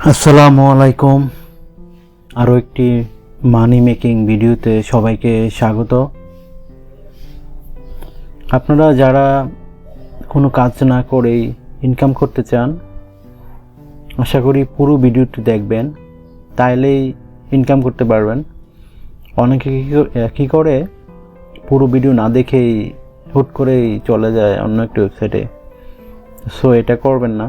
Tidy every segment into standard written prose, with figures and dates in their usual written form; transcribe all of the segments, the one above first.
আসসালামু আলাইকুম। আরও একটি মানি মেকিং ভিডিওতে সবাইকে স্বাগত। আপনারা যারা কোনো কাজ না করেই ইনকাম করতে চান, আশা করি পুরো ভিডিওটি দেখবেন, তাইলেই ইনকাম করতে পারবেন। অনেকে কী করে পুরো ভিডিও না দেখেই হুট করেই চলে যায় অন্য একটি ওয়েবসাইটে। সো এটা করবেন না,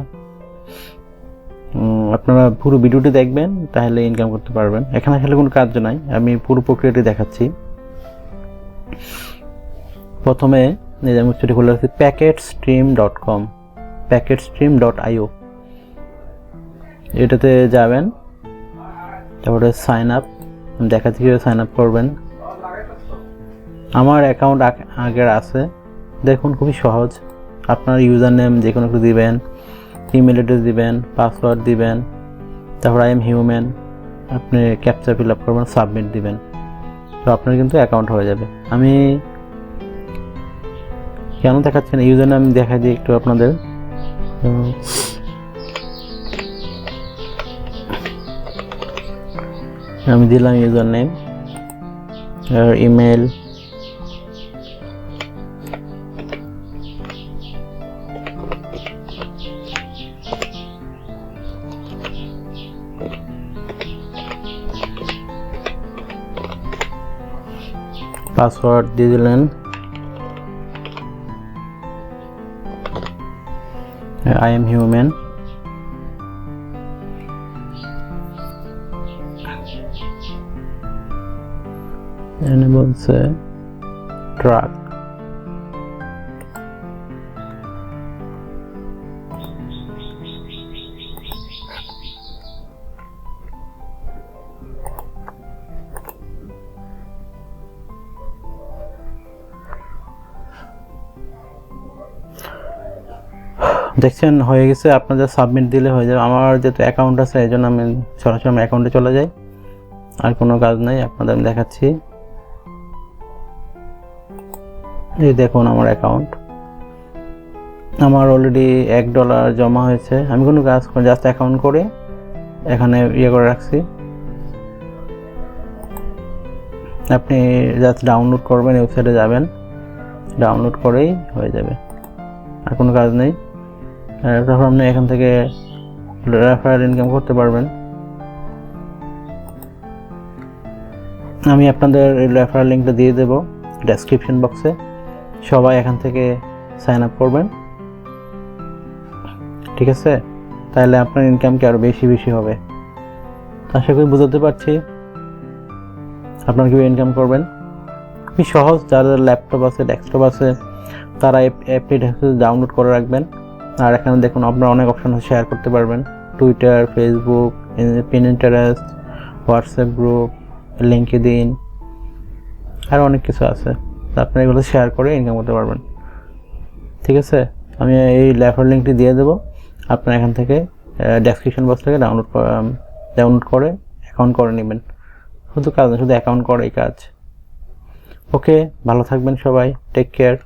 আপনারা পুরো ভিডিওটি দেখবেন, তাহলে ইনকাম করতে পারবেন। এখানে আসলে কোনো কাজ নাই, আমি পুরো প্রক্রিয়াটি দেখাচ্ছি। প্রথমে আমি ওয়েবসাইটে খুলে রাখছি packetstream.com, packetstream.io। এটাতে যাবেন, তারপরে সাইন আপ, দেখাচ্ছি কীভাবে সাইন আপ করবেন। আমার অ্যাকাউন্ট আগের আছে, দেখুন খুবই সহজ। আপনার ইউজার নেম যে কোনো একটু দিবেন, ইমেল অ্যাড্রেস দিবেন, পাসওয়ার্ড দিবেন, তারপর আই এম হিউম্যান, আপনি ক্যাপচা ফিল আপ করবেন, সাবমিট দিবেন, তো আপনার কিন্তু অ্যাকাউন্ট হয়ে যাবে। আমি কেন দেখাচ্ছি না, ইউজার নেম দেখাই দিই একটু আপনাদের। আমি দিলাম ইউজার নেম, আর ইমেল, পাসওয়ার্ড দিয়ে দিলেন, আই এম হিউম্যান, এখানে বলছে ট্রাক, দেখছেন হয়ে গেছে। আপনাদের সাবমিট দিলে হয়ে যাবে। আমার যেহেতু অ্যাকাউন্ট আছে, এই জন্য আমি সরাসরি আমার অ্যাকাউন্টে চলে যাই, আর কোনো কাজ নেই। আপনাদের আমি দেখাচ্ছি, এই দেখুন আমার অ্যাকাউন্ট। আমার অলরেডি $1 জমা হয়েছে। আমি কোনো কাজ করে জাস্ট অ্যাকাউন্ট করে এখানে করে রাখছি। আপনি জাস্ট ডাউনলোড করবেন, ওয়েবসাইটে যাবেন, ডাউনলোড করেই হয়ে যাবে, আর কোনো কাজ নেই। তারপর আপনি এখান থেকে রেফারেল ইনকাম করতে পারবেন। আমি আপনাদের রেফারেল লিঙ্কটা দিয়ে দেবো ডেসক্রিপশন বক্সে। সবাই এখান থেকে সাইন আপ করবেন, ঠিক আছে? তাহলে আপনার ইনকাম কি আরও বেশি বেশি হবে। আশা করি বুঝতে পারছি আপনারা কীভাবে ইনকাম করবেন। খুবই সহজ। যাদের ল্যাপটপ আছে, ডেস্কটপ আছে, তারা অ্যাপটি ডাউনলোড করে রাখবেন। আর এখানে দেখুন আপনার অনেক অপশন আছে, শেয়ার করতে পারবেন। Twitter, Facebook, Pinterest, WhatsApp group, LinkedIn, আর অনেক কিছু আছে। আপনি এগুলো শেয়ার করে ইনকাম করতে পারবেন, ঠিক আছে? আমি এই রেফারেল লিঙ্কটি দিয়ে দেবো, আপনার এখান থেকে ডেসক্রিপশন বক্স থেকে ডাউনলোড করে অ্যাকাউন্ট করে নেবেন। শুধু কাজ না, শুধু অ্যাকাউন্ট করাই কাজ। ওকে, ভালো থাকবেন সবাই, টেক কেয়ার।